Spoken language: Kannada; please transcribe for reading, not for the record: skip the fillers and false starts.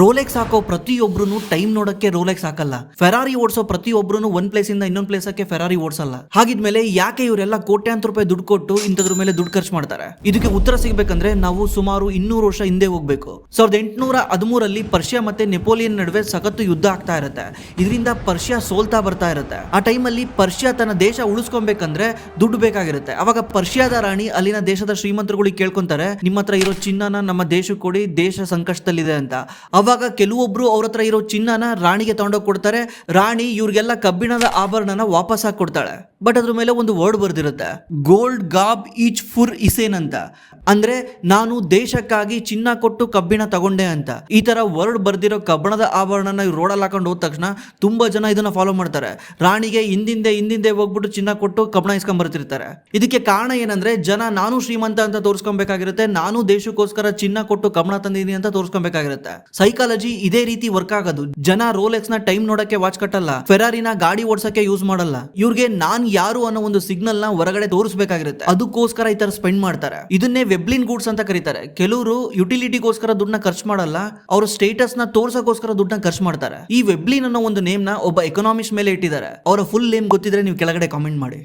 ರೋಲೆಕ್ಸ್ ಹಾಕೋ ಪ್ರತಿಯೊಬ್ರು ಟೈಮ್ ನೋಡಕ್ಕೆ ರೋಲೆಕ್ಸ್ ಹಾಕಲ್ಲ. ಫೆರಾರಿ ಓಡಿಸೋ ಪ್ರತಿಯೊಬ್ರು ಒಂದ್ ಪ್ಲೇಸ್ ಇಂದ ಇನ್ನೊಂದ್ ಪ್ಲೇಸಕ್ಕೆ ಫೆರಾರಿ ಓಡಿಸಲ್ಲ. ಹಾಗಿದ್ಮೇಲೆ ಯಾಕೆ ಇವರೆಲ್ಲ ಕೋಟ್ಯಾಂತರ ರೂಪಾಯಿ ದುಡ್ಡು ಕೊಟ್ಟು ಇಂಥದ್ರ ಮೇಲೆ ದುಡ್ಡು ಖರ್ಚು ಮಾಡ್ತಾರೆ? ಇದಕ್ಕೆ ಉತ್ತರ ಸಿಗ್ಬೇಕಂದ್ರೆ ನಾವು ಸುಮಾರು 200 ವರ್ಷ ಹಿಂದೆ ಹೋಗ್ಬೇಕು. 1813 ಪರ್ಷಿಯಾ ಮತ್ತೆ ನೆಪೋಲಿಯನ್ ನಡುವೆ ಸಖತ್ತು ಯುದ್ಧ ಆಗ್ತಾ ಇರುತ್ತೆ. ಇದರಿಂದ ಪರ್ಷಿಯಾ ಸೋಲ್ತಾ ಬರ್ತಾ ಇರುತ್ತೆ. ಆ ಟೈಮಲ್ಲಿ ಪರ್ಷಿಯಾ ತನ್ನ ದೇಶ ಉಳಿಸ್ಕೊಬೇಕಂದ್ರೆ ದುಡ್ಡು ಬೇಕಾಗಿರುತ್ತೆ. ಅವಾಗ ಪರ್ಷಿಯಾದ ರಾಣಿ ಅಲ್ಲಿನ ದೇಶದ ಶ್ರೀಮಂತರುಗಳಿಗೆ ಕೇಳ್ಕೊಂತಾರೆ, ನಿಮ್ಮ ಹತ್ರ ಇರೋ ಚಿನ್ನನ ನಮ್ಮ ದೇಶಕ್ಕೆ ಕೊಡಿ, ದೇಶ ಸಂಕಷ್ಟದಲ್ಲಿದೆ ಅಂತ. ಅವಾಗ ಕೆಲವೊಬ್ರು ಅವ್ರ ಹತ್ರ ಇರೋ ಚಿನ್ನನ ರಾಣಿಗೆ ತಗೊಂಡೋಗಿ ಕೊಡ್ತಾರೆ. ರಾಣಿ ಇವ್ರಿಗೆಲ್ಲ ಕಬ್ಬಿಣದ ಆಭರಣನ ವಾಪಸ್ ಹಾಕಿ ಕೊಡ್ತಾಳೆ. ಬಟ್ ಅದ್ರ ಮೇಲೆ ಒಂದು ವರ್ಡ್ ಬರ್ದಿರುತ್ತೆ, ಗೋಲ್ಡ್ ಗಾಬ್ ಈಚ್ ಫುರ್ ಇಸೇನ್ ಅಂತ. ಅಂದ್ರೆ ನಾನು ದೇಶಕ್ಕಾಗಿ ಚಿನ್ನ ಕೊಟ್ಟು ಕಬ್ಬಿಣ ತಗೊಂಡೆ ಅಂತ. ಈ ತರ ವರ್ಡ್ ಬರ್ದಿರೋ ಕಬ್ಬಿಣದ ಆಭರಣನ ರೋಡಲ್ಲಿ ಹಾಕೊಂಡು ಹೋದ ತಕ್ಷಣ ತುಂಬಾ ಜನ ಇದನ್ನ ಫಾಲೋ ಮಾಡ್ತಾರೆ. ರಾಣಿಗೆ ಹಿಂದಿಂದೆ ಹೋಗ್ಬಿಟ್ಟು ಚಿನ್ನ ಕೊಟ್ಟು ಕಬ್ಬಿಣ ಇಸ್ಕೊಂಡ್ ಬರ್ತಿರ್ತಾರೆ. ಇದಕ್ಕೆ ಕಾರಣ ಏನಂದ್ರೆ ಜನ ನಾನು ಶ್ರೀಮಂತ ಅಂತ ತೋರಿಸ್ಕೊಬೇಕಾಗಿರುತ್ತೆ, ನಾನು ದೇಶಕ್ಕೋಸ್ಕರ ಚಿನ್ನ ಕೊಟ್ಟು ಕಬ್ಬಿಣ ತಂದಿದ್ದೀನಿ ಅಂತ ತೋರಿಸ್ಕೊಬೇಕಾಗಿರುತ್ತೆ. ಸೈಕಾಲಜಿ ಇದೇ ರೀತಿ ವರ್ಕ್ ಆಗೋದು. ಜನ ರೋಲೆಕ್ಸ್ ನ ಟೈಮ್ ನೋಡಕ್ಕೆ ವಾಚ್ ಕಟ್ಟಲ್ಲ, ಫೆರಾರಿನ ಗಾಡಿ ಓಡಿಸಕ್ಕೆ ಯೂಸ್ ಮಾಡಲ್ಲ. ಇವ್ರಿಗೆ ನಾನ್ ಯಾರು ಅನ್ನೋ ಒಂದು ಸಿಗ್ನಲ್ ನ ಹೊರಗಡೆ ತೋರಿಸಬೇಕಾಗಿರುತ್ತೆ. ಅದಕ್ಕೋಸ್ಕರ ಈ ತರ ಸ್ಪೆಂಡ್ ಮಾಡ್ತಾರೆ. ಇದನ್ನೇ ವೆಬ್ಲಿನ್ ಗೂಡ್ಸ್ ಅಂತ ಕರೀತಾರೆ. ಕೆಲವರು ಯುಟಿಲಿಟಿಗೋಸ್ಕರ ದುಡ್ಡನ್ನ ಖರ್ಚು ಮಾಡಲ್ಲ, ಅವ್ರ ಸ್ಟೇಟಸ್ ನ ತೋರ್ಸಕ್ಕೋಸ್ಕರ ದುಡ್ಡನ್ನ ಖರ್ಚು ಮಾಡ್ತಾರೆ. ಈ ವೆಬ್ಲಿನ್ ಅನ್ನೋ ಒಂದು ನೇಮ್ ನ ಒಬ್ಬ ಎಕನಾಮಿಸ್ಟ್ ಮೇಲೆ ಇಟ್ಟಿದ್ದಾರೆ. ಅವರ ಫುಲ್ ನೇಮ್ ಗೊತ್ತಿದ್ರೆ ನೀವು ಕೆಳಗಡೆ ಕಾಮೆಂಟ್ ಮಾಡಿ.